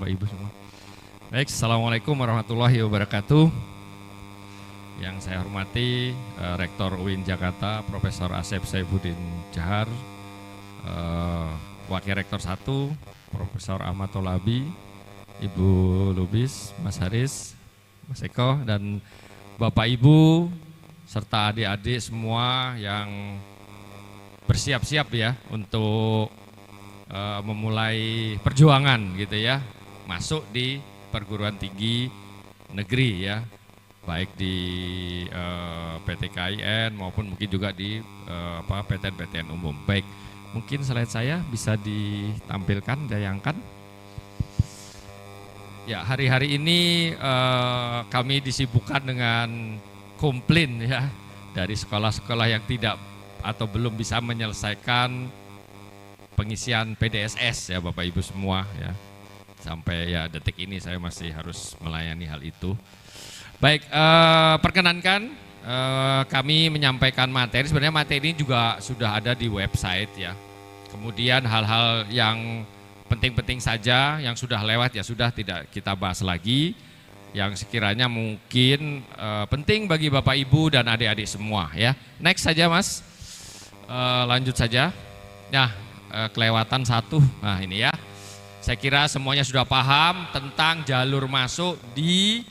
Bapak Ibu semua. Baik, Assalamualaikum warahmatullahi wabarakatuh. Yang saya hormati Rektor UIN Jakarta, Profesor Asep Saifuddin Jahar, Wakil Rektor 1, Profesor Ahmad Tolabi, Ibu Lubis, Mas Haris, Mas Eko, dan Bapak Ibu, serta adik-adik semua yang bersiap-siap ya untuk memulai perjuangan gitu ya, masuk di perguruan tinggi negeri ya, baik di PT KIN maupun mungkin juga di PTN-PTN umum. Baik, mungkin slide saya bisa ditampilkan, dayangkan. Ya, hari-hari ini kami disibukkan dengan komplain ya dari sekolah-sekolah yang tidak atau belum bisa menyelesaikan pengisian PDSS ya Bapak Ibu semua ya. Sampai ya detik ini saya masih harus melayani hal itu. Baik, perkenankan kami menyampaikan materi. Sebenarnya materi ini juga sudah ada di website ya. Kemudian hal-hal yang penting-penting saja yang sudah lewat ya sudah tidak kita bahas lagi. Yang sekiranya mungkin penting bagi Bapak Ibu dan adik-adik semua ya. Next saja Mas, lanjut saja. Nah, kelewatan satu, nah ini ya. Saya kira semuanya sudah paham tentang jalur masuk di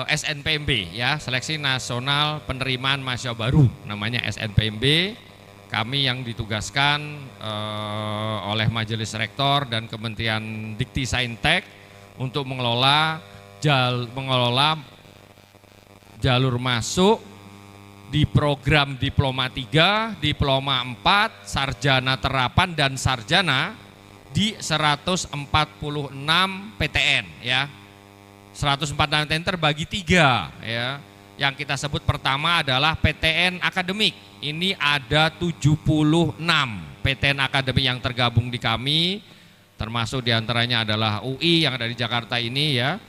SNPMB ya, Seleksi Nasional Penerimaan Mahasiswa Baru, namanya SNPMB. Kami yang ditugaskan oleh Majelis Rektor dan Kementerian Dikti-Saintek untuk mengelola jalur masuk di program Diploma 3, Diploma 4, Sarjana Terapan dan Sarjana di 146 PTN ya. 146 PTN terbagi 3 ya. Yang kita sebut pertama adalah PTN akademik. Ini ada 76 PTN akademik yang tergabung di kami, termasuk diantaranya adalah UI yang ada di Jakarta ini ya.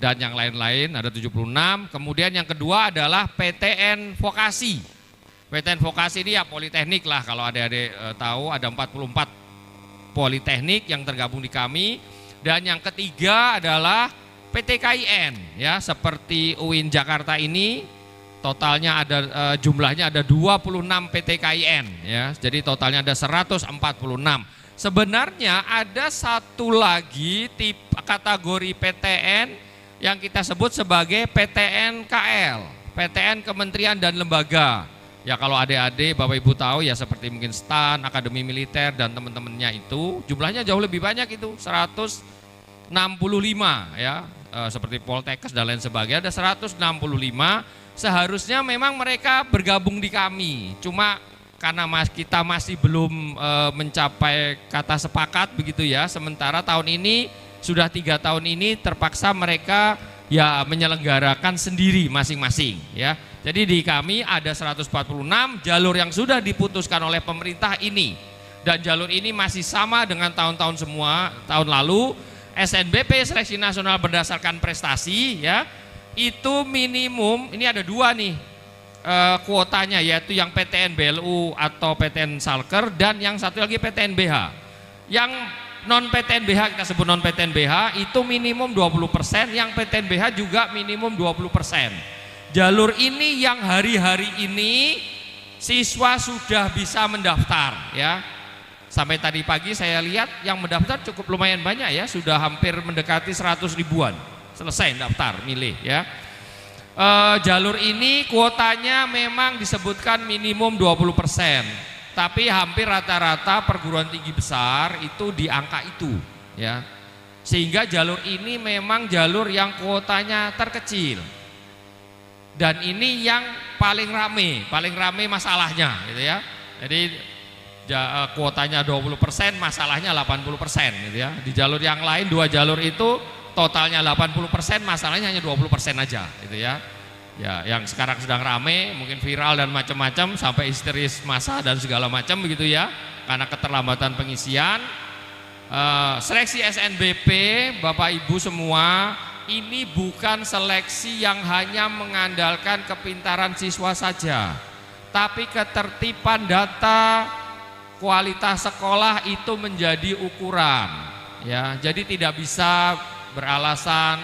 Dan yang lain-lain ada 76. Kemudian yang kedua adalah PTN Vokasi. PTN Vokasi ini ya politeknik lah, kalau adik-adik tahu ada 44 politeknik yang tergabung di kami. Dan yang ketiga adalah PT KIN ya, seperti UIN Jakarta ini totalnya ada jumlahnya ada 26 PT KIN ya. Jadi totalnya ada 146. Sebenarnya ada satu lagi tipe kategori PTN yang kita sebut sebagai PTN KL, PTN Kementerian dan Lembaga. Ya kalau adik-adik Bapak Ibu tahu ya seperti mungkin STAN, Akademi Militer dan teman-temannya itu jumlahnya jauh lebih banyak itu, 165 ya, seperti Poltekkes dan lain sebagainya ada 165. Seharusnya memang mereka bergabung di kami, cuma karena kita masih belum mencapai kata sepakat begitu ya. Sementara tahun ini sudah 3 tahun ini terpaksa mereka ya menyelenggarakan sendiri masing-masing ya. Jadi di kami ada 146 jalur yang sudah diputuskan oleh pemerintah ini. Dan jalur ini masih sama dengan tahun-tahun semua, tahun lalu. SNBP Seleksi Nasional Berdasarkan Prestasi ya, itu minimum, ini ada 2 nih kuotanya, yaitu yang PTN BLU atau PTN Salker dan yang satu lagi PTN BH. Yang non PTN BH kita sebut non PTN BH itu minimum 20%, yang PTN BH juga minimum 20%. Jalur ini yang hari-hari ini siswa sudah bisa mendaftar ya. Sampai tadi pagi saya lihat yang mendaftar cukup lumayan banyak ya, sudah hampir mendekati 100 ribuan selesai daftar milih ya. Jalur ini kuotanya memang disebutkan minimum 20%. Tapi hampir rata-rata perguruan tinggi besar itu di angka itu ya. Sehingga jalur ini memang jalur yang kuotanya terkecil. Dan ini yang paling rame masalahnya gitu ya. Jadi kuotanya 20%, masalahnya 80% gitu ya. Di jalur yang lain 2 jalur itu totalnya 80%, masalahnya hanya 20% aja gitu ya. Ya, yang sekarang sedang rame, mungkin viral dan macam-macam sampai histeris massa dan segala macam begitu ya, karena keterlambatan pengisian. Seleksi SNBP, Bapak Ibu semua, ini bukan seleksi yang hanya mengandalkan kepintaran siswa saja, tapi ketertiban data, kualitas sekolah itu menjadi ukuran. ya. Jadi tidak bisa beralasan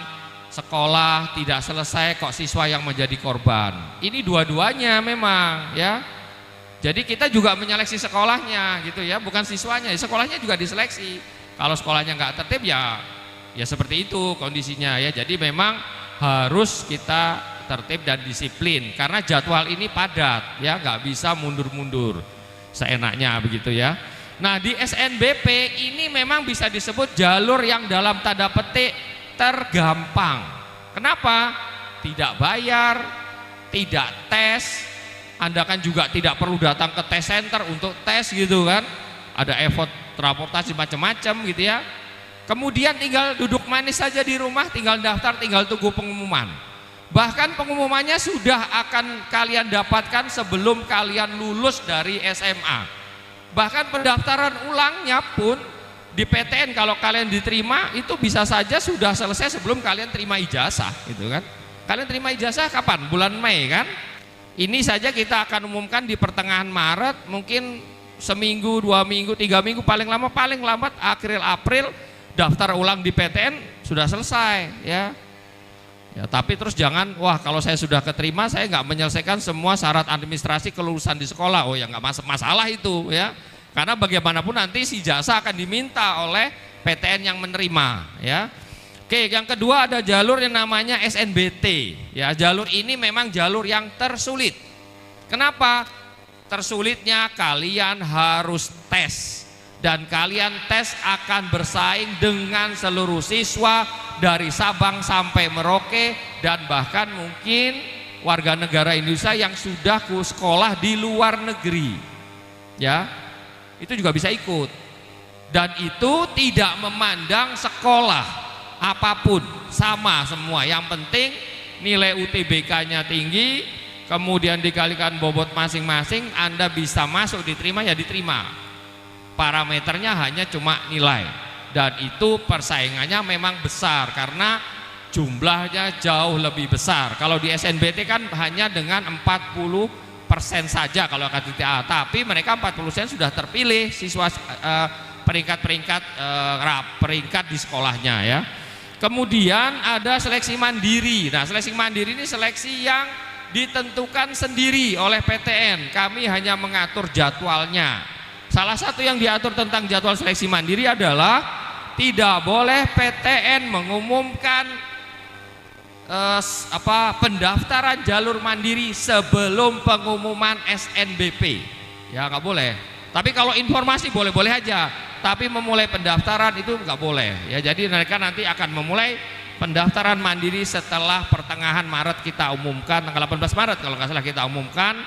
sekolah tidak selesai kok siswa yang menjadi korban. Ini dua-duanya memang ya. Jadi kita juga menyeleksi sekolahnya gitu ya, bukan siswanya. Sekolahnya juga diseleksi. Kalau sekolahnya nggak tertib ya seperti itu kondisinya ya. Jadi memang harus kita tertib dan disiplin karena jadwal ini padat ya, nggak bisa mundur-mundur seenaknya begitu ya. Nah di SNBP ini memang bisa disebut jalur yang dalam tanda petik tergampang. Kenapa? Tidak bayar, tidak tes. Anda kan juga tidak perlu datang ke tes center untuk tes gitu kan. Ada effort transportasi macam-macam gitu ya. Kemudian tinggal duduk manis saja di rumah, tinggal daftar, tinggal tunggu pengumuman. Bahkan pengumumannya sudah akan kalian dapatkan sebelum kalian lulus dari SMA. Bahkan pendaftaran ulangnya pun di PTN kalau kalian diterima itu bisa saja sudah selesai sebelum kalian terima ijazah gitu kan. Kalian terima ijazah kapan? Bulan Mei kan? Ini saja kita akan umumkan di pertengahan Maret, mungkin seminggu, 2 minggu, 3 minggu paling lambat April daftar ulang di PTN sudah selesai ya. Ya, tapi terus jangan, wah kalau saya sudah keterima saya nggak menyelesaikan semua syarat administrasi kelulusan di sekolah. Oh ya nggak masalah itu ya. Karena bagaimanapun nanti si jasa akan diminta oleh PTN yang menerima ya. Oke, yang kedua ada jalur yang namanya SNBT ya. Jalur ini memang jalur yang tersulit. Kenapa? Tersulitnya kalian harus tes. Dan kalian tes akan bersaing dengan seluruh siswa dari Sabang sampai Merauke dan bahkan mungkin warga negara Indonesia yang sudah ke sekolah di luar negeri ya, itu juga bisa ikut. Dan itu tidak memandang sekolah apapun, sama semua. Yang penting nilai UTBK-nya tinggi, kemudian dikalikan bobot masing-masing, Anda bisa masuk, diterima ya diterima. Parameternya hanya cuma nilai, dan itu persaingannya memang besar karena jumlahnya jauh lebih besar. Kalau di SNBT kan hanya dengan 40% saja kalau KTTA, tapi mereka 40% sudah terpilih siswa peringkat di sekolahnya ya. Kemudian ada seleksi mandiri. Nah, seleksi mandiri ini seleksi yang ditentukan sendiri oleh PTN. Kami hanya mengatur jadwalnya. Salah satu yang diatur tentang jadwal seleksi mandiri adalah tidak boleh PTN mengumumkan pendaftaran jalur mandiri sebelum pengumuman SNBP. Ya nggak boleh. Tapi kalau informasi boleh-boleh aja. Tapi memulai pendaftaran itu nggak boleh. Ya jadi mereka nanti akan memulai pendaftaran mandiri setelah pertengahan Maret kita umumkan, tanggal 18 Maret kalau nggak salah kita umumkan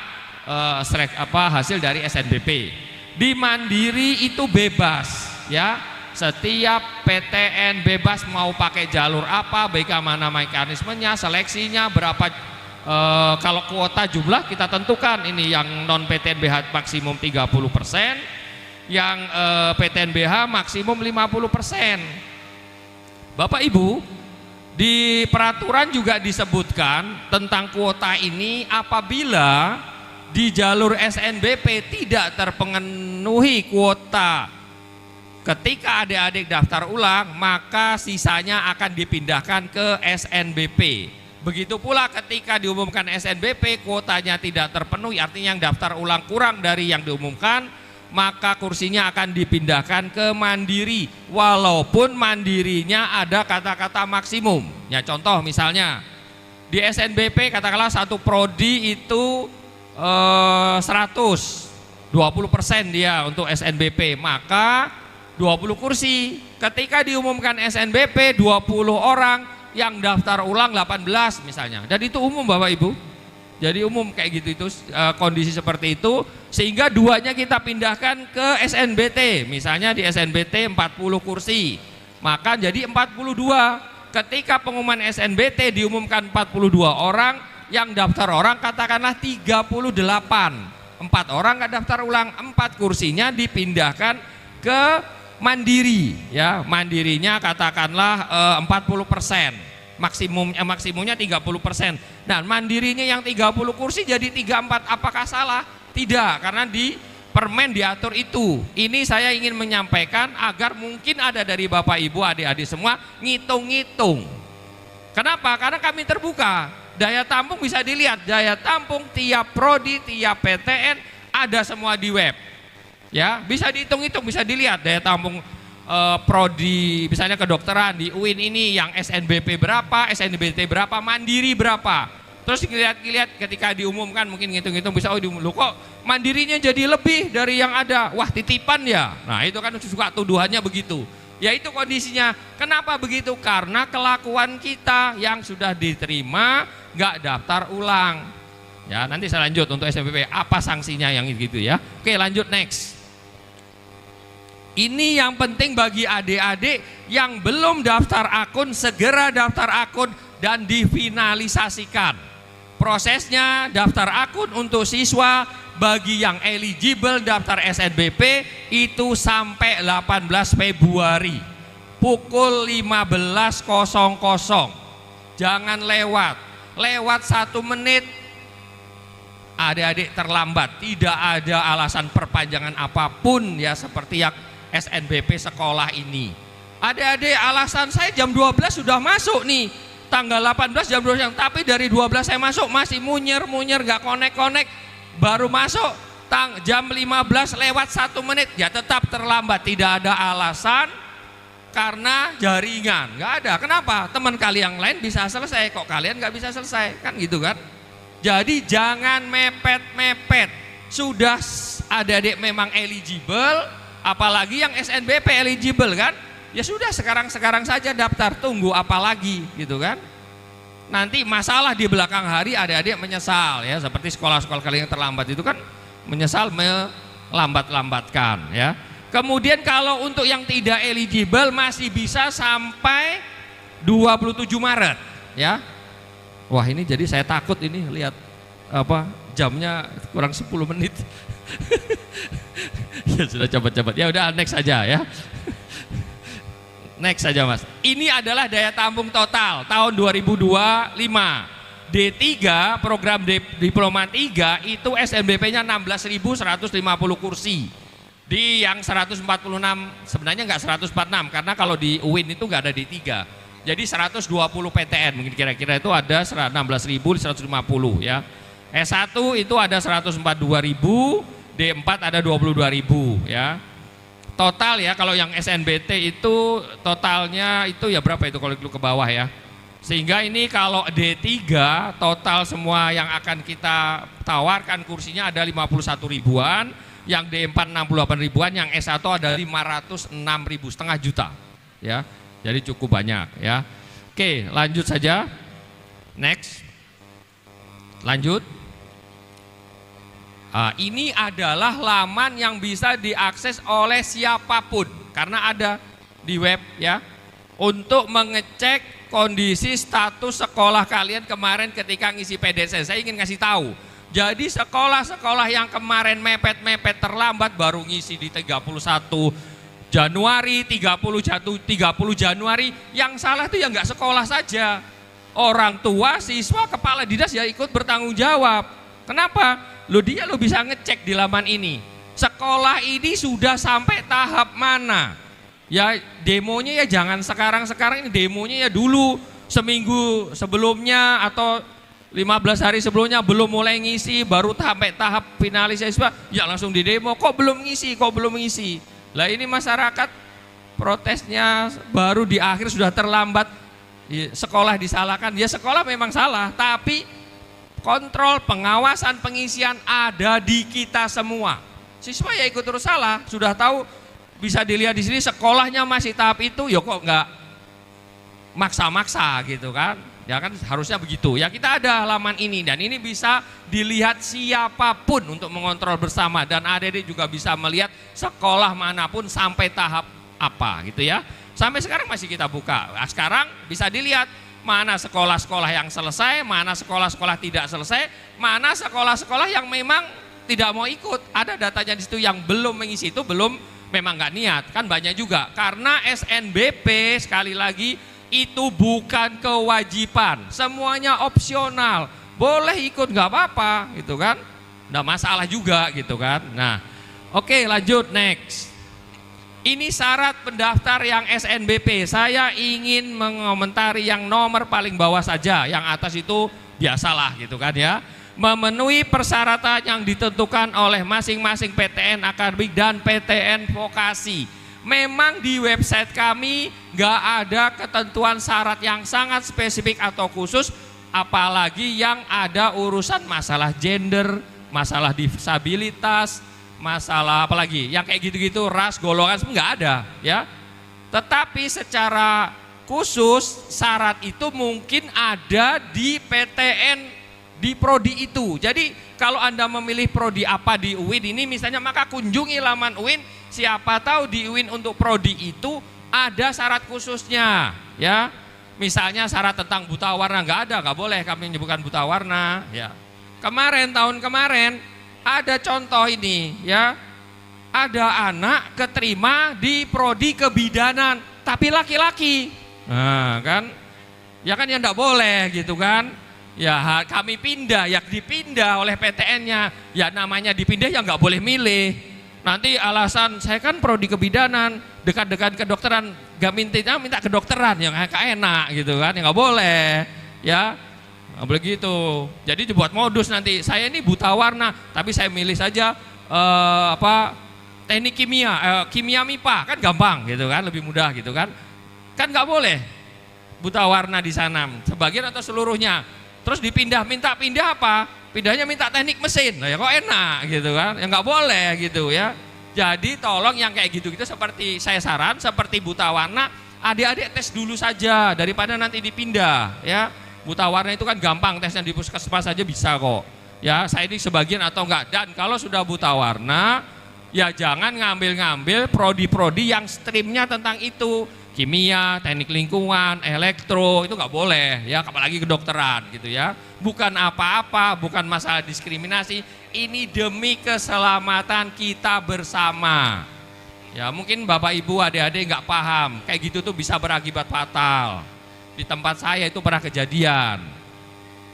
hasil dari SNBP. Di mandiri itu bebas ya, setiap PTN bebas mau pakai jalur apa, bagaimana mekanismenya, seleksinya berapa, kalau kuota jumlah kita tentukan. Ini yang non PTNBH maksimum 30%, yang PTNBH maksimum 50%. Bapak Ibu, di peraturan juga disebutkan tentang kuota ini apabila di jalur SNBP tidak terpenuhi kuota ketika adik-adik daftar ulang, maka sisanya akan dipindahkan ke SNBP. Begitu pula ketika diumumkan SNBP kuotanya tidak terpenuhi, artinya yang daftar ulang kurang dari yang diumumkan, maka kursinya akan dipindahkan ke mandiri walaupun mandirinya ada kata-kata maksimum. Ya contoh misalnya di SNBP katakanlah satu prodi itu 100, 20% dia untuk SNBP, maka 20 kursi. Ketika diumumkan SNBP 20 orang, yang daftar ulang 18 misalnya. Dan itu umum Bapak Ibu. Jadi umum kayak gitu itu kondisi seperti itu, sehingga duanya kita pindahkan ke SNBT. Misalnya di SNBT 40 kursi, maka jadi 42. Ketika pengumuman SNBT diumumkan 42 orang, yang daftar orang katakanlah 38, 4 orang nggak daftar ulang, 4 kursinya dipindahkan ke mandiri ya, mandirinya katakanlah 40%, maksimumnya 30%. Dan mandirinya yang 30 kursi jadi 34, apakah salah? Tidak, karena di Permen diatur itu. Ini saya ingin menyampaikan agar mungkin ada dari Bapak Ibu, adik-adik semua ngitung-ngitung. Kenapa? Karena kami terbuka. Daya tampung bisa dilihat, daya tampung tiap prodi, tiap PTN ada semua di web. Ya, bisa dihitung-hitung, bisa dilihat daya tampung prodi, misalnya kedokteran di UIN ini yang SNBP berapa, SNBT berapa, mandiri berapa. Terus dilihat ketika diumumkan mungkin ngitung-ngitung bisa, oh diumum, loh kok mandirinya jadi lebih dari yang ada, wah titipan ya. Nah itu kan suka tuduhannya begitu. Ya itu kondisinya. Kenapa begitu? Karena kelakuan kita yang sudah diterima nggak daftar ulang. Ya nanti saya lanjut untuk SNBP apa sanksinya yang gitu ya. Oke lanjut next. Ini yang penting bagi adik-adik yang belum daftar akun, segera daftar akun dan difinalisasikan. Prosesnya daftar akun untuk siswa bagi yang eligible daftar SNBP itu sampai 18 Februari pukul 15.00. Jangan lewat 1 menit adik-adik terlambat. Tidak ada alasan perpanjangan apapun ya seperti yang SNBP sekolah ini. Adik-adik alasan saya jam 12 sudah masuk nih, tanggal 18 jam 12, tapi dari 12 saya masuk masih munyer gak konek baru masuk jam 15 lewat 1 menit, ya tetap terlambat. Tidak ada alasan karena jaringan, gak ada. Kenapa? Teman kalian yang lain bisa selesai, kok kalian gak bisa selesai, kan gitu kan. Jadi jangan mepet-mepet. Sudah adik-adik memang eligible, apalagi yang SNBP eligible kan, ya sudah sekarang saja daftar, tunggu apa lagi gitu kan. Nanti masalah di belakang hari adik-adik menyesal ya, seperti sekolah-sekolah kalian yang terlambat itu kan menyesal melambat-lambatkan ya. Kemudian kalau untuk yang tidak eligible masih bisa sampai 27 Maret ya. Wah ini jadi saya takut ini lihat apa jamnya kurang 10 menit. Ya sudah cepat-cepat. Ya udah next saja ya. Next saja Mas. Ini adalah daya tampung total tahun 2025. D3 program Diploma 3 itu SNBP-nya 16.150 kursi. Di yang 146 sebenarnya enggak 146 karena kalau di UIN itu enggak ada D3. Jadi 120 PTN mungkin kira-kira itu ada 16.150 ya. S1 itu ada 142.000, D4 ada 22.000 ya. Total ya kalau yang SNBT itu totalnya itu ya berapa itu kalau ke bawah ya. Sehingga ini kalau D3 total semua yang akan kita tawarkan kursinya ada 51 ribuan, yang D4 68 ribuan, yang S1 ada 506.000, setengah juta ya. Jadi cukup banyak ya. Oke, lanjut saja. Next. Lanjut. Ini adalah laman yang bisa diakses oleh siapapun karena ada di web ya, untuk mengecek kondisi status sekolah kalian kemarin ketika ngisi PDS. Saya ingin ngasih tahu. Jadi sekolah-sekolah yang kemarin mepet-mepet terlambat baru ngisi di 31 Januari, 30 Januari, yang salah itu ya nggak sekolah saja. Orang tua, siswa, kepala dinas ya ikut bertanggung jawab. Kenapa? Lo bisa ngecek di laman ini. Sekolah ini sudah sampai tahap mana? Ya demonya ya jangan sekarang ini, demonya ya dulu seminggu sebelumnya atau 15 hari sebelumnya belum mulai ngisi, baru sampai tahap finalisasi ya langsung di demo, kok belum ngisi. Lah ini masyarakat protesnya baru di akhir sudah terlambat, sekolah disalahkan. Ya sekolah memang salah, tapi kontrol, pengawasan, pengisian ada di kita semua. Siswa ya ikut terus salah, sudah tahu, bisa dilihat di sini sekolahnya masih tahap itu, ya kok nggak maksa-maksa gitu kan? Ya kan harusnya begitu. Ya kita ada halaman ini dan ini bisa dilihat siapapun untuk mengontrol bersama, dan adik-adik juga bisa melihat sekolah manapun sampai tahap apa gitu ya. Sampai sekarang masih kita buka. Nah, sekarang bisa dilihat mana sekolah-sekolah yang selesai, mana sekolah-sekolah tidak selesai, mana sekolah-sekolah yang memang tidak mau ikut. Ada datanya di situ, yang belum mengisi itu belum, memang nggak niat, kan banyak juga. Karena SNBP sekali lagi itu bukan kewajiban, semuanya opsional. Boleh ikut nggak apa-apa gitu kan, nggak masalah juga gitu kan. Nah Oke, lanjut next. Ini syarat pendaftar yang SNBP. Saya ingin mengomentari yang nomor paling bawah saja. Yang atas itu biasalah gitu kan ya. Memenuhi persyaratan yang ditentukan oleh masing-masing PTN akademik dan PTN vokasi. Memang di website kami nggak ada ketentuan syarat yang sangat spesifik atau khusus, apalagi yang ada urusan masalah gender, masalah disabilitas, masalah apalagi yang kayak gitu-gitu, ras, golongan, nggak ada ya. Tetapi secara khusus syarat itu mungkin ada di PTN, di prodi itu. Jadi kalau Anda memilih prodi apa di UIN ini misalnya, maka kunjungi laman UIN, siapa tahu di UIN untuk prodi itu ada syarat khususnya ya. Misalnya syarat tentang buta warna nggak ada, nggak boleh kami menyebutkan buta warna ya. Tahun kemarin ada contoh ini ya, ada anak keterima di prodi kebidanan tapi laki-laki. Nah kan ya nggak boleh gitu kan ya, kami pindah ya, dipindah oleh PTN-nya ya, namanya dipindah ya nggak boleh milih. Nanti alasan saya kan prodi kebidanan, dekat-dekat kedokteran, gak minta kedokteran yang enak gitu kan, ya nggak boleh ya. Nggak boleh gitu. Jadi dibuat modus nanti, saya ini buta warna tapi saya milih saja teknik kimia, kimia MIPA, kan gampang gitu kan, lebih mudah gitu kan. Kan nggak boleh buta warna di sana, sebagian atau seluruhnya. Terus minta pindah apa? Pindahnya minta teknik mesin. Nah, ya kok enak gitu kan. Ya nggak boleh gitu ya. Jadi tolong yang kayak gitu-gitu, seperti saya saran, seperti buta warna, adik-adik tes dulu saja daripada nanti dipindah ya. Buta warna itu kan gampang, tesnya di puskesmas saja bisa kok. Ya, saya ini sebagian atau enggak. Dan kalau sudah buta warna, ya jangan ngambil-ngambil prodi-prodi yang streamnya tentang itu. Kimia, teknik lingkungan, elektro, itu nggak boleh ya, apalagi kedokteran gitu ya. Bukan apa-apa, bukan masalah diskriminasi, ini demi keselamatan kita bersama. Ya mungkin Bapak Ibu adik-adik nggak paham, kayak gitu tuh bisa berakibat fatal. Di tempat saya itu pernah kejadian,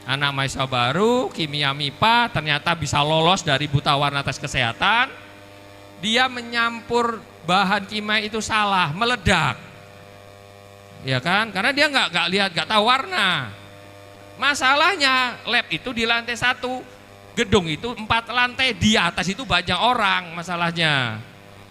anak mahasiswa baru kimia MIPA ternyata bisa lolos dari buta warna tes kesehatan. Dia menyampur bahan kimia itu salah, meledak. Ya kan, karena dia nggak lihat, nggak tahu warna. Masalahnya lab itu di lantai 1, gedung itu 4 lantai, di atas itu banyak orang masalahnya.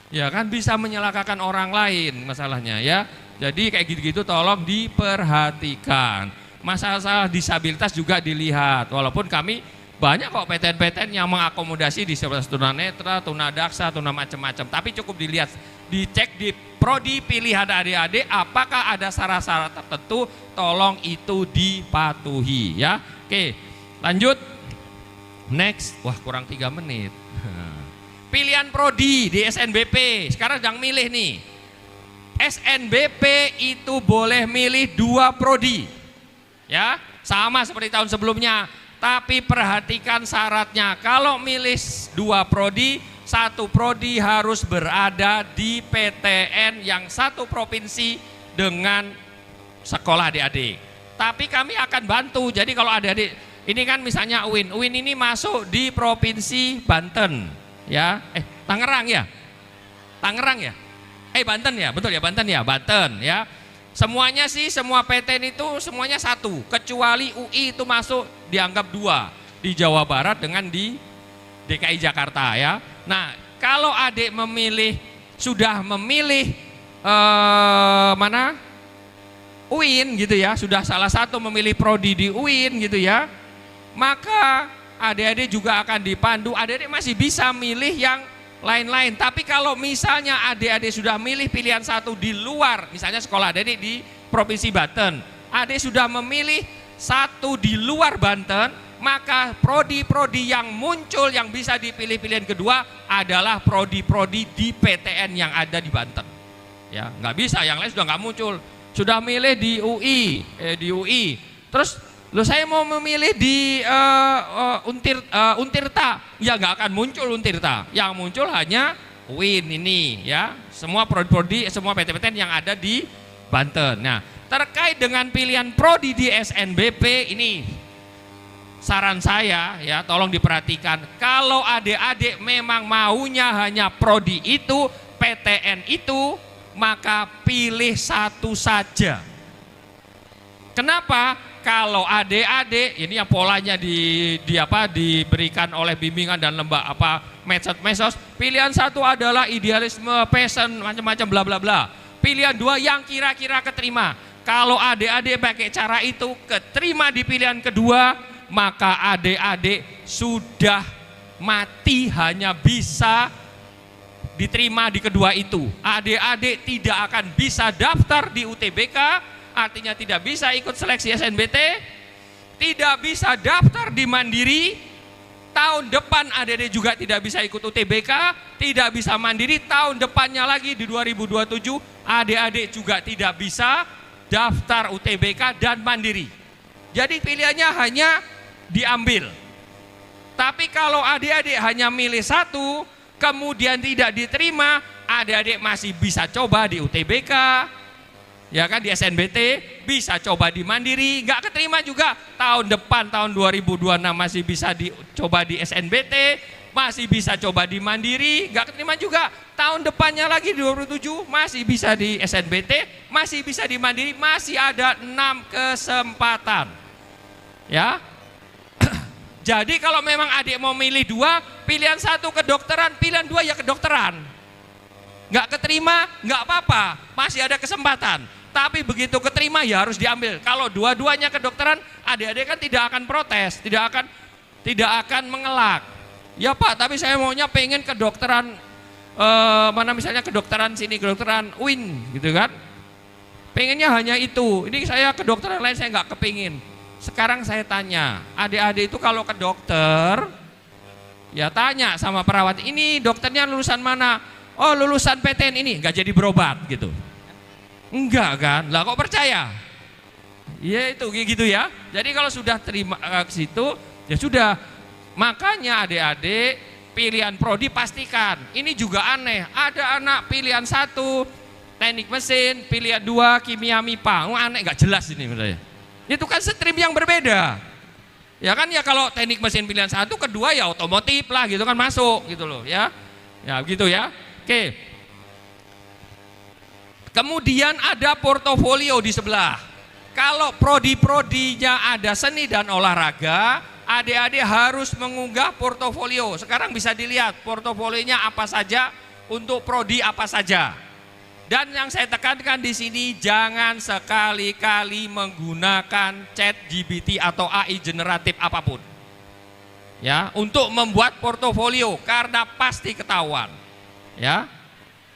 Ya kan, bisa menyelakakan orang lain masalahnya ya. Jadi kayak gitu-gitu tolong diperhatikan. Masalah disabilitas juga dilihat, walaupun kami banyak kok PTN-PTN yang mengakomodasi disabilitas tunanetra, tunadaksa, tuna macam-macam. Tapi cukup dilihat, dicek di prodi pilihan adik-adik apakah ada syarat-syarat tertentu, tolong itu dipatuhi ya. Oke, lanjut. Next. Wah, kurang 3 menit. Pilihan prodi di SNBP. Sekarang jangan milih nih. SNBP itu boleh milih 2 prodi. Ya, sama seperti tahun sebelumnya. Tapi perhatikan syaratnya. Kalau milih 2 prodi, 1 prodi harus berada di PTN yang 1 provinsi dengan sekolah adik-adik. Tapi kami akan bantu. Jadi kalau adik-adik ini kan misalnya UIN ini masuk di provinsi Banten, ya. Tangerang ya, Banten ya, betul ya, Banten ya. Semuanya sih, semua PTN itu semuanya 1, kecuali UI itu masuk dianggap 2 di Jawa Barat dengan di DKI Jakarta ya. Nah, kalau adik sudah memilih UIN gitu ya, sudah salah satu memilih prodi di UIN gitu ya, maka adik-adik juga akan dipandu. Adik-adik masih bisa milih yang lain-lain. Tapi kalau misalnya adik-adik sudah milih pilihan 1 di luar, misalnya sekolah adik-adik di Provinsi Banten, adik sudah memilih 1 di luar Banten, maka prodi-prodi yang muncul yang bisa dipilih pilihan kedua adalah prodi-prodi di PTN yang ada di Banten. Ya, nggak bisa, yang lain sudah nggak muncul. Sudah milih di UI, terus saya mau memilih di Untirta, ya nggak akan muncul Untirta. Yang muncul hanya UIN ini, ya. Semua prodi-prodi, semua PTN yang ada di Banten. Nah, terkait dengan pilihan prodi di SNBP ini, saran saya ya, tolong diperhatikan. Kalau adik-adik memang maunya hanya prodi itu, PTN itu, maka pilih satu saja. Kenapa? Kalau adik-adik ini yang polanya diberikan oleh bimbingan dan medsos, pilihan satu adalah idealisme, passion, macam-macam bla bla bla. Pilihan dua yang kira-kira keterima. Kalau adik-adik pakai cara itu keterima di pilihan kedua, maka adik-adik sudah mati hanya bisa diterima di kedua itu. Adik-adik tidak akan bisa daftar di UTBK, artinya tidak bisa ikut seleksi SNBT, tidak bisa daftar di Mandiri, tahun depan adik-adik juga tidak bisa ikut UTBK, tidak bisa Mandiri, tahun depannya lagi di 2027 adik-adik juga tidak bisa daftar UTBK dan Mandiri. Jadi pilihannya hanya diambil. Tapi kalau adik-adik hanya milih satu, kemudian tidak diterima, adik-adik masih bisa coba di UTBK, ya kan, di SNBT, bisa coba di Mandiri, nggak keterima juga tahun depan, tahun 2026 masih bisa dicoba di SNBT, masih bisa coba di Mandiri, nggak keterima juga tahun depannya lagi di 2027 masih bisa di SNBT, masih bisa di Mandiri, masih ada 6 kesempatan ya. Jadi kalau memang adik mau milih dua, pilihan satu kedokteran, pilihan dua ya kedokteran. Nggak keterima, nggak apa-apa, masih ada kesempatan. Tapi begitu keterima ya harus diambil. Kalau dua-duanya kedokteran, adik-adik kan tidak akan protes, tidak akan mengelak. Ya Pak, tapi saya maunya pengen kedokteran, mana misalnya kedokteran sini, kedokteran UIN gitu kan. Pengennya hanya itu, ini saya kedokteran lain saya nggak kepingin. Sekarang saya tanya, adik-adik itu kalau ke dokter, ya tanya sama perawat, ini dokternya lulusan mana? Oh lulusan PTN ini, nggak jadi berobat gitu. Enggak kan, lah kok percaya? Ya itu gitu ya. Jadi kalau sudah terima ke situ, ya sudah. Makanya adik-adik pilihan prodi pastikan. Ini juga aneh, ada anak pilihan satu teknik mesin, pilihan dua kimia MIPA. Aneh, nggak jelas ini menurut. Itu kan stream yang berbeda. Ya kan, ya kalau teknik mesin pilihan satu, kedua ya otomotif lah gitu kan, masuk gitu loh ya. Ya gitu ya. Oke. Kemudian ada portofolio di sebelah. Kalau prodi-prodinya ada seni dan olahraga, adik-adik harus mengunggah portofolio. Sekarang bisa dilihat portofolionya apa saja, untuk prodi apa saja. Dan yang saya tekankan di sini, jangan sekali-kali menggunakan ChatGPT atau AI generatif apapun, ya, untuk membuat portofolio karena pasti ketahuan, ya.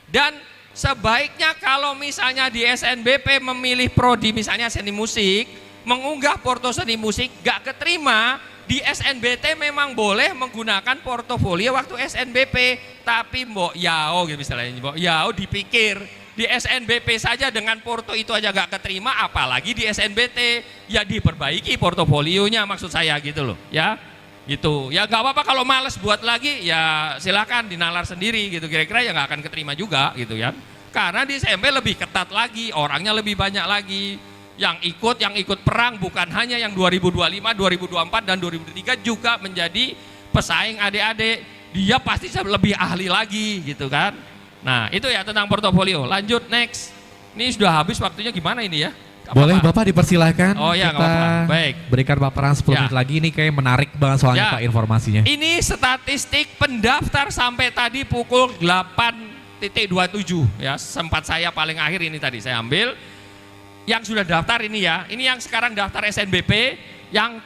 Dan sebaiknya kalau misalnya di SNBP memilih prodi misalnya seni musik, mengunggah porto seni musik, gak keterima, di SNBT memang boleh menggunakan portofolio waktu SNBP, tapi mbok yao gitu misalnya, mbok yao dipikir di SNBP saja dengan porto itu aja gak keterima, apalagi di SNBT. Ya diperbaiki portofolionya maksud saya gitu loh ya. Gitu ya, gak apa-apa kalau males buat lagi ya silakan dinalar sendiri gitu, kira-kira ya gak akan keterima juga gitu ya. Karena di SMP lebih ketat lagi, orangnya lebih banyak lagi yang ikut perang, bukan hanya yang 2025, 2024 dan 2023 juga menjadi pesaing adik-adik, dia pasti lebih ahli lagi gitu kan. Nah itu ya tentang portofolio. Lanjut next. Ini sudah habis waktunya, gimana ini ya? Boleh Bapak dipersilahkan. Oh ya, kita apa-apa. Baik. Berikan paparan 10 menit lagi. Ini kayak menarik banget soalnya Pak informasinya. Ini statistik pendaftar sampai tadi pukul 8.27 ya. Sempat saya paling akhir ini tadi saya ambil. Yang sudah daftar ini ya. Ini yang sekarang daftar SNBP. Yang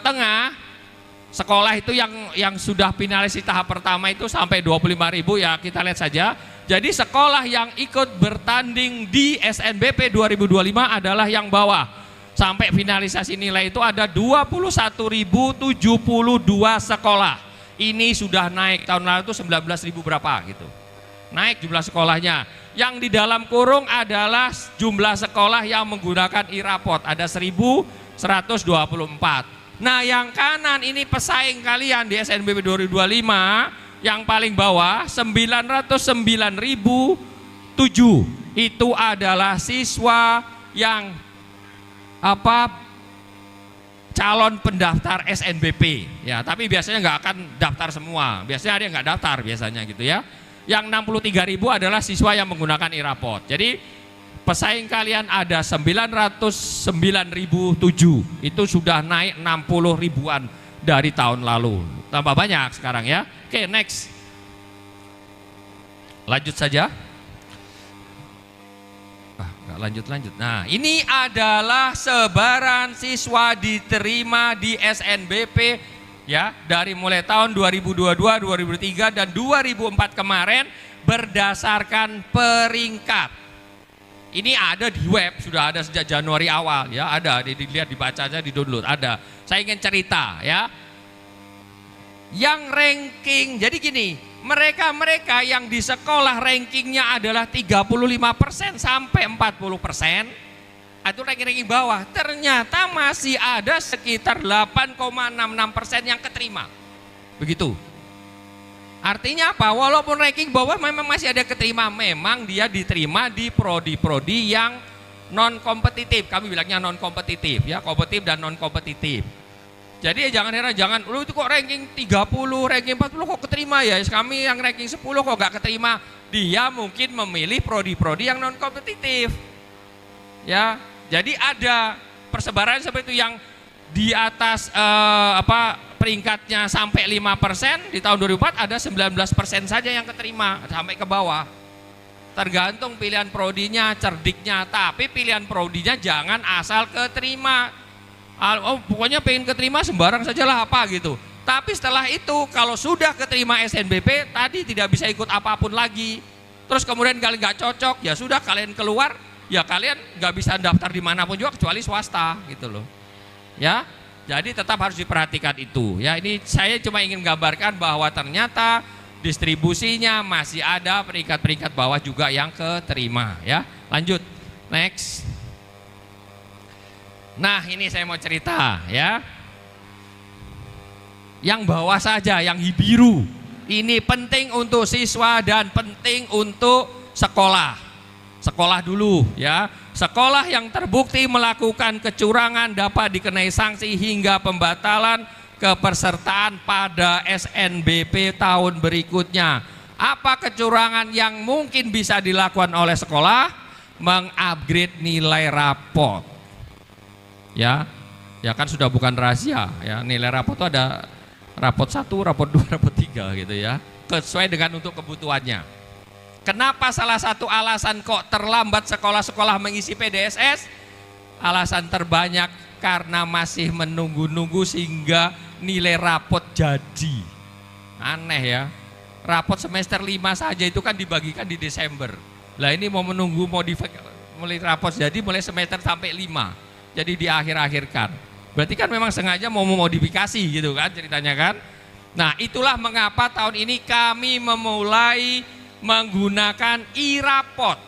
tengah sekolah itu yang sudah finalisasi tahap pertama itu sampai 25.000 ya, kita lihat saja. Jadi sekolah yang ikut bertanding di SNBP 2025 adalah yang bawah. Sampai finalisasi nilai itu ada 21.072 sekolah. Ini sudah naik, tahun lalu itu 19.000 berapa gitu. Naik jumlah sekolahnya. Yang di dalam kurung adalah jumlah sekolah yang menggunakan e-raport, ada 1.124. Nah yang kanan ini pesaing kalian di SNBP 2025, yang paling bawah 909.007, itu adalah siswa yang calon pendaftar SNBP ya, tapi biasanya nggak akan daftar semua, biasanya ada yang nggak daftar biasanya gitu ya. Yang 63.000 adalah siswa yang menggunakan e-rapot. Jadi pesaing kalian ada 909.007, itu sudah naik 60 ribuan dari tahun lalu, tambah banyak sekarang ya. Oke, next, lanjut saja. Lanjut. Nah, ini adalah sebaran siswa diterima di SNBP ya, dari mulai tahun 2022, 2003 dan 2004 kemarin berdasarkan peringkat. Ini ada di web, sudah ada sejak Januari awal ya, ada, dilihat, dibaca aja, di-download, ada. Saya ingin cerita ya. Yang ranking, jadi gini, mereka yang di sekolah rankingnya adalah 35% sampai 40%, itu ranking bawah, ternyata masih ada sekitar 8,66% yang keterima. Begitu. Artinya apa? Walaupun ranking bawah memang masih ada keterima, memang dia diterima di prodi-prodi yang non kompetitif. Kami bilangnya non kompetitif ya, kompetitif dan non kompetitif. Jadi jangan heran, lu itu kok ranking 30, ranking 40 kok keterima ya, kami yang ranking 10 kok gak keterima. Dia mungkin memilih prodi-prodi yang non kompetitif ya. Jadi ada persebaran seperti itu, yang di atas peringkatnya sampai 5%, di tahun 2004 ada 19% saja yang keterima sampai ke bawah. Tergantung pilihan prodinya, cerdiknya, tapi pilihan prodinya jangan asal keterima. Oh, pokoknya pengen keterima sembarang sajalah apa gitu. Tapi setelah itu kalau sudah keterima SNBP tadi tidak bisa ikut apapun lagi. Terus kemudian kalian nggak cocok, ya sudah kalian keluar, ya kalian nggak bisa daftar dimanapun juga kecuali swasta gitu loh. Ya, jadi tetap harus diperhatikan itu. Ya, ini saya cuma ingin gambarkan bahwa ternyata distribusinya masih ada peringkat-peringkat bawah juga yang keterima. Ya, lanjut, next. Nah, ini saya mau cerita ya. Yang bawah saja, yang biru. Ini penting untuk siswa dan penting untuk sekolah. Sekolah dulu ya. Sekolah yang terbukti melakukan kecurangan dapat dikenai sanksi hingga pembatalan kepesertaan pada SNBP tahun berikutnya. Apa kecurangan yang mungkin bisa dilakukan oleh sekolah? Mengupgrade nilai rapot. Ya kan sudah bukan rahasia ya, nilai rapot itu ada rapot 1, rapot 2, rapot 3 gitu ya, sesuai dengan untuk kebutuhannya. Kenapa salah satu alasan kok terlambat sekolah-sekolah mengisi PDSS? Alasan terbanyak karena masih menunggu-nunggu sehingga nilai rapot jadi. Aneh ya, rapot semester 5 saja itu kan dibagikan di Desember. Lah ini mau menunggu mulai rapot jadi mulai semester sampai 5. Jadi di akhir-akhirkan. Berarti kan memang sengaja mau memodifikasi gitu kan ceritanya kan. Nah, itulah mengapa tahun ini kami memulai menggunakan e-rapot.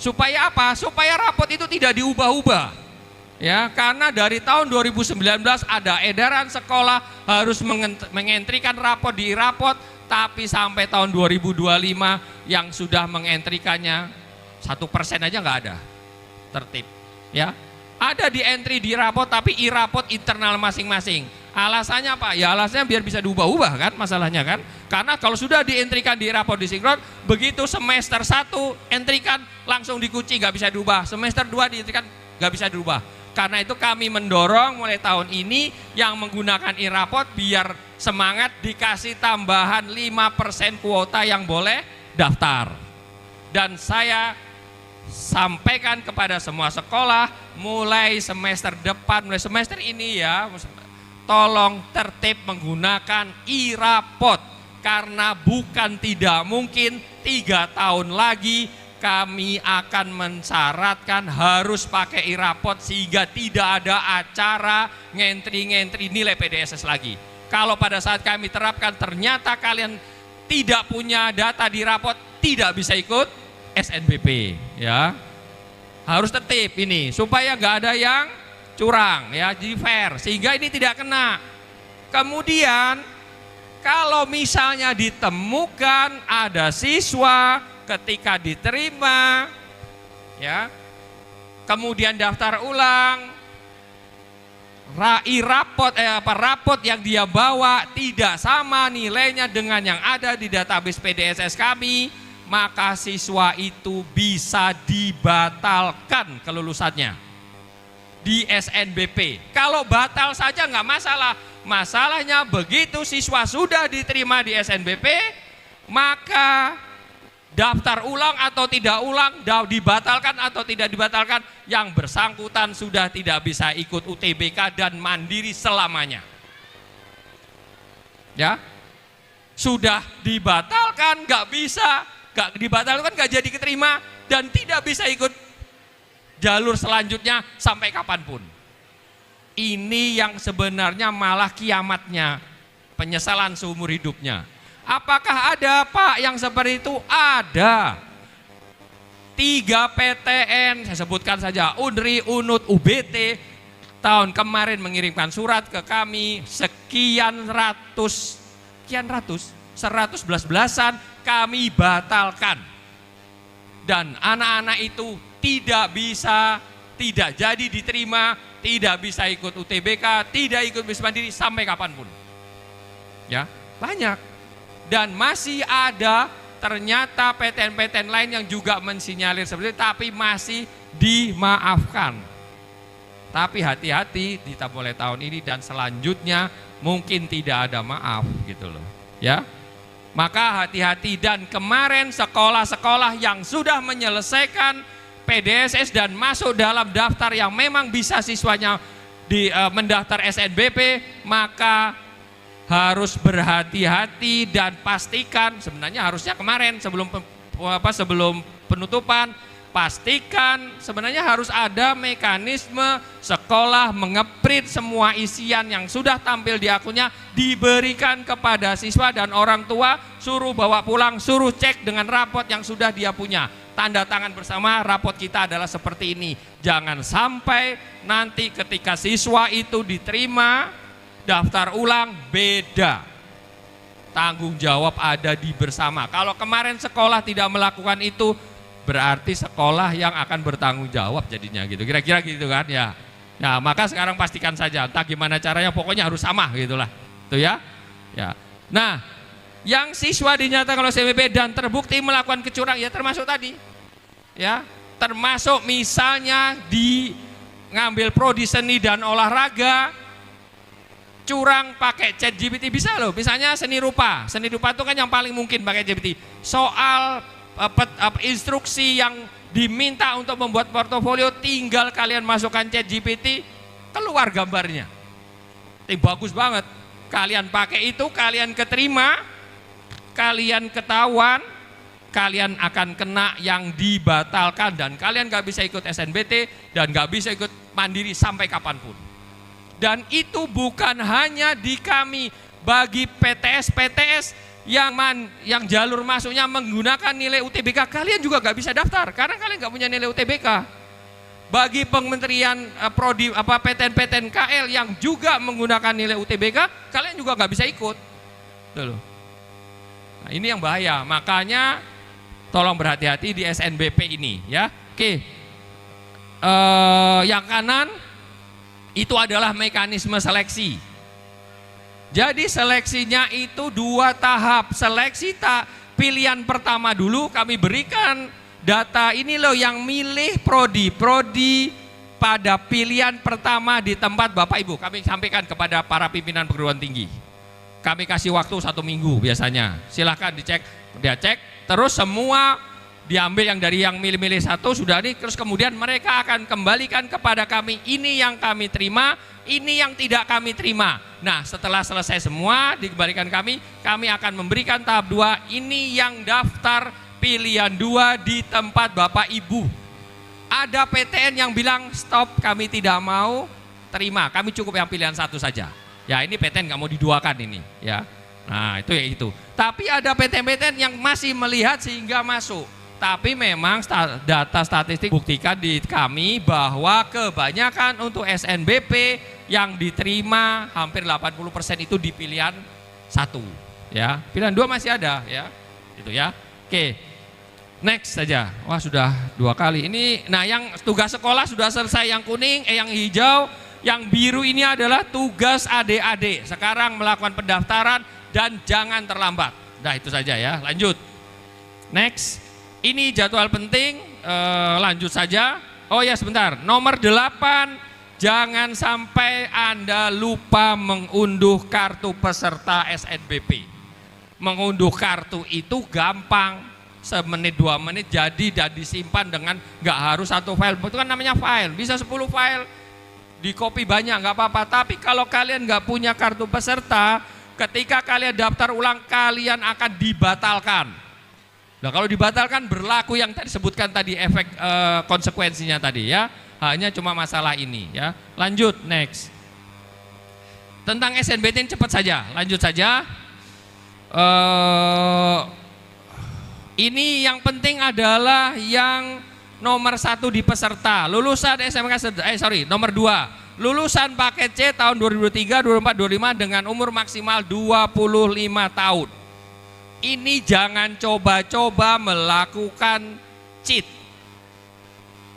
Supaya apa? Supaya rapot itu tidak diubah-ubah. Ya, karena dari tahun 2019 ada edaran sekolah harus mengentrikan rapot di e-rapot, tapi sampai tahun 2025 yang sudah mengentrikannya 1% aja nggak ada. Tertib. Ya. Ada di entry di rapot tapi e-rapot internal masing-masing. Alasannya apa? Ya alasannya biar bisa diubah-ubah kan masalahnya kan. Karena kalau sudah dientrikan di rapot di sinkron, begitu semester 1 entrikan langsung dikunci, gak bisa diubah. Semester 2 dientrikan gak bisa diubah. Karena itu kami mendorong mulai tahun ini yang menggunakan e-rapot biar semangat dikasih tambahan 5% kuota yang boleh daftar. Dan saya sampaikan kepada semua sekolah mulai semester depan, mulai semester ini ya, tolong tertib menggunakan e-rapot karena bukan tidak mungkin 3 tahun lagi kami akan mensyaratkan harus pakai e-rapot sehingga tidak ada acara ngentri-ngentri nilai PDSS lagi. Kalau pada saat kami terapkan ternyata kalian tidak punya data di rapot, tidak bisa ikut SNBP ya. Harus tertib ini supaya nggak ada yang curang ya, jadi fair sehingga ini tidak kena. Kemudian kalau misalnya ditemukan ada siswa ketika diterima ya, kemudian daftar ulang rapot yang dia bawa tidak sama nilainya dengan yang ada di database PDSS kami, maka siswa itu bisa dibatalkan kelulusannya di SNBP. Kalau batal saja nggak masalah. Masalahnya begitu siswa sudah diterima di SNBP, maka daftar ulang atau tidak ulang, dibatalkan atau tidak dibatalkan, yang bersangkutan sudah tidak bisa ikut UTBK dan mandiri selamanya. Ya, sudah dibatalkan, nggak bisa, nggak dibatalkan, nggak jadi keterima dan tidak bisa ikut jalur selanjutnya sampai kapanpun. Ini yang sebenarnya malah kiamatnya, penyesalan seumur hidupnya. Apakah ada Pak yang seperti itu? Ada. 3 PTN, saya sebutkan saja, UNRI, UNUT, UBT, tahun kemarin mengirimkan surat ke kami, sekian ratus, 111-an kami batalkan. Dan anak-anak itu tidak jadi diterima, tidak bisa ikut UTBK, tidak ikut bis mandiri sampai kapanpun. Ya, banyak. Dan masih ada ternyata PTN-PTN lain yang juga mensinyalir seperti itu, tapi masih dimaafkan. Tapi hati-hati, kita mulai tahun ini dan selanjutnya mungkin tidak ada maaf gitu loh. Ya, maka hati-hati. Dan kemarin sekolah-sekolah yang sudah menyelesaikan PDSS dan masuk dalam daftar yang memang bisa siswanya mendaftar SNBP, maka harus berhati-hati dan pastikan, sebenarnya harusnya kemarin sebelum penutupan, pastikan sebenarnya harus ada mekanisme sekolah mengeprint semua isian yang sudah tampil di akunnya, diberikan kepada siswa dan orang tua, suruh bawa pulang, suruh cek dengan rapot yang sudah dia punya. Tanda tangan bersama, rapot kita adalah seperti ini. Jangan sampai nanti ketika siswa itu diterima daftar ulang beda. Tanggung jawab ada di bersama. Kalau kemarin sekolah tidak melakukan itu, berarti sekolah yang akan bertanggung jawab jadinya gitu. Kira-kira gitu kan ya. Nah, maka sekarang pastikan saja, entah gimana caranya, pokoknya harus sama gitulah. Tuh ya. Ya. Nah, yang siswa dinyatakan oleh SNBP dan terbukti melakukan kecurangan, ya termasuk tadi, ya termasuk misalnya di ngambil prodi seni dan olahraga, curang pakai ChatGPT bisa loh. Misalnya seni rupa itu kan yang paling mungkin pakai GPT. Soal instruksi yang diminta untuk membuat portofolio, tinggal kalian masukkan ChatGPT, keluar gambarnya. Bagus banget. Kalian pakai itu, kalian keterima, kalian ketahuan, kalian akan kena yang dibatalkan dan kalian gak bisa ikut SNBT dan gak bisa ikut mandiri sampai kapanpun. Dan itu bukan hanya di kami, bagi PTS yang jalur masuknya menggunakan nilai UTBK, kalian juga gak bisa daftar karena kalian gak punya nilai UTBK. Bagi Kementerian Prodi PTN KL yang juga menggunakan nilai UTBK, kalian juga gak bisa ikut. Tuh loh. Nah, ini yang bahaya, makanya tolong berhati-hati di SNBP ini ya. Oke, yang kanan itu adalah mekanisme seleksi. Jadi seleksinya itu 2 tahap. Seleksi pilihan pertama dulu kami berikan data ini loh yang milih prodi pada pilihan pertama di tempat Bapak Ibu. Kami sampaikan kepada para pimpinan perguruan tinggi. Kami kasih waktu 1 minggu biasanya. Silahkan dicek, dia cek, terus semua diambil yang dari yang milih-milih satu sudah nih, terus kemudian mereka akan kembalikan kepada kami, ini yang kami terima, ini yang tidak kami terima. Nah, setelah selesai semua dikembalikan kami akan memberikan tahap 2, ini yang daftar pilihan 2 di tempat Bapak Ibu. Ada PTN yang bilang stop, kami tidak mau terima, kami cukup yang pilihan 1 saja. Ya ini PTN nggak mau diduakan ini ya. Nah itu ya itu. Tapi ada PTN yang masih melihat sehingga masuk. Tapi memang data statistik buktikan di kami bahwa kebanyakan untuk SNBP yang diterima hampir 80% itu di pilihan 1 ya. Pilihan 2 masih ada ya. Itu ya. Oke. Next saja. Wah sudah 2 kali. Ini nah yang tugas sekolah sudah selesai, yang kuning, yang hijau. Yang biru ini adalah tugas adik-adik. Sekarang melakukan pendaftaran dan jangan terlambat. Nah itu saja ya, lanjut. Next, ini jadwal penting, lanjut saja. Oh ya sebentar, nomor 8. Jangan sampai Anda lupa mengunduh kartu peserta SNBP. Mengunduh kartu itu gampang, semenit 2 menit jadi dan disimpan dengan nggak harus satu file. Itu kan namanya file, bisa 10 file, di copy banyak nggak apa-apa. Tapi kalau kalian nggak punya kartu peserta, ketika kalian daftar ulang kalian akan dibatalkan. Nah kalau dibatalkan berlaku yang tadi sebutkan tadi efek konsekuensinya tadi ya. Hanya cuma masalah ini ya. Lanjut, next. Tentang SNBT ini cepat saja, lanjut saja. Ini yang penting adalah yang nomor 1 di peserta. Lulusan SMK, nomor 2. Lulusan paket C tahun 2023, 2024, 2025 dengan umur maksimal 25 tahun. Ini jangan coba-coba melakukan cheat.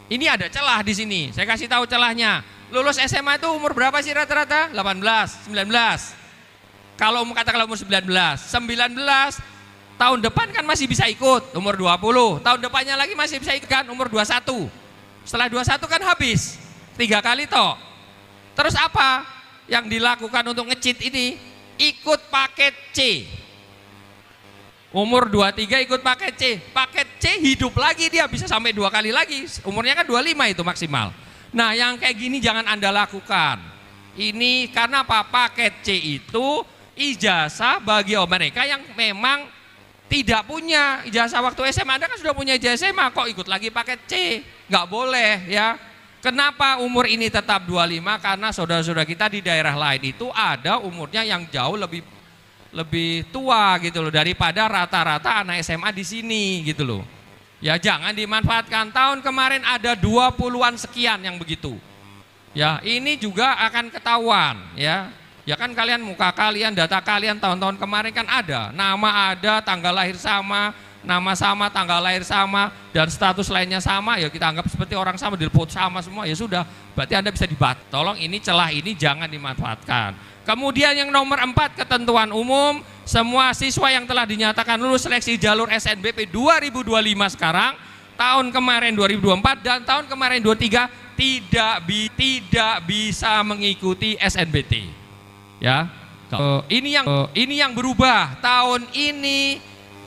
Ini ada celah di sini. Saya kasih tahu celahnya. Lulus SMA itu umur berapa sih rata-rata? 18, 19. Kalau katakanlah umur 19 tahun depan kan masih bisa ikut umur 20. Tahun depannya lagi masih bisa ikut kan umur 21. Setelah 21 kan habis. 3 kali toh. Terus apa yang dilakukan untuk nge-cheat ini? Ikut paket C. Umur 23 ikut paket C. Paket C hidup lagi dia bisa sampai 2 kali lagi. Umurnya kan 25 itu maksimal. Nah yang kayak gini jangan Anda lakukan. Ini karena apa? Paket C itu ijazah bagi mereka yang memang tidak punya ijazah waktu SMA. Anda kan sudah punya ijazah SMA kok ikut lagi paket C. Nggak boleh ya. Kenapa umur ini tetap 25? Karena saudara-saudara kita di daerah lain itu ada umurnya yang jauh lebih tua gitu loh daripada rata-rata anak SMA di sini gitu loh. Ya jangan dimanfaatkan. Tahun kemarin ada 20-an sekian yang begitu. Ya ini juga akan ketahuan ya. Ya kan kalian muka kalian, data kalian tahun-tahun kemarin kan ada. Nama ada, tanggal lahir sama, nama sama, tanggal lahir sama, dan status lainnya sama. Ya kita anggap seperti orang sama, diliput sama semua. Ya sudah, berarti Anda bisa dibat. Tolong ini celah ini jangan dimanfaatkan. Kemudian yang nomor 4 ketentuan umum, semua siswa yang telah dinyatakan lulus seleksi jalur SNBP 2025 sekarang, tahun kemarin 2024 dan tahun kemarin 2023 tidak bisa mengikuti SNBT. Ya, ini yang berubah. Tahun ini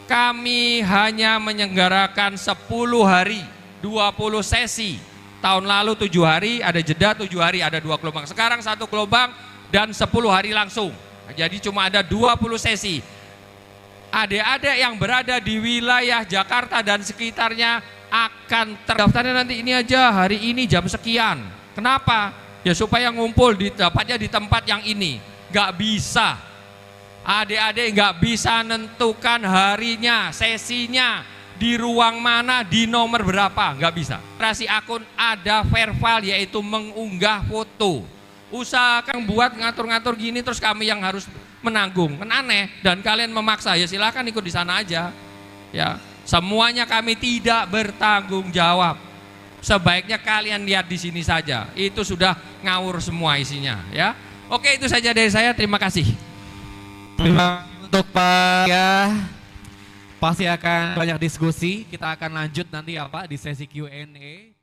kami hanya menyelenggarakan 10 hari, 20 sesi. Tahun lalu 7 hari, ada jeda 7 hari, ada 2 gelombang. Sekarang 1 gelombang dan 10 hari langsung. Jadi cuma ada 20 sesi. Adik-adik yang berada di wilayah Jakarta dan sekitarnya akan terdaftarnya nanti ini aja, hari ini jam sekian. Kenapa? Ya supaya ngumpul dapatnya di tempat yang ini. Gak bisa. Adik-adik gak bisa nentukan harinya, sesinya, di ruang mana, di nomor berapa, gak bisa. Operasi akun ada verbal yaitu mengunggah foto. Usahakan buat ngatur-ngatur gini terus kami yang harus menanggung, kan aneh. Dan kalian memaksa, ya silakan ikut di sana aja. Ya, semuanya kami tidak bertanggung jawab. Sebaiknya kalian lihat di sini saja. Itu sudah ngawur semua isinya, ya. Oke, itu saja dari saya. Terima kasih. Terima kasih untuk Pak ya. Pasti akan banyak diskusi. Kita akan lanjut nanti di sesi Q&A.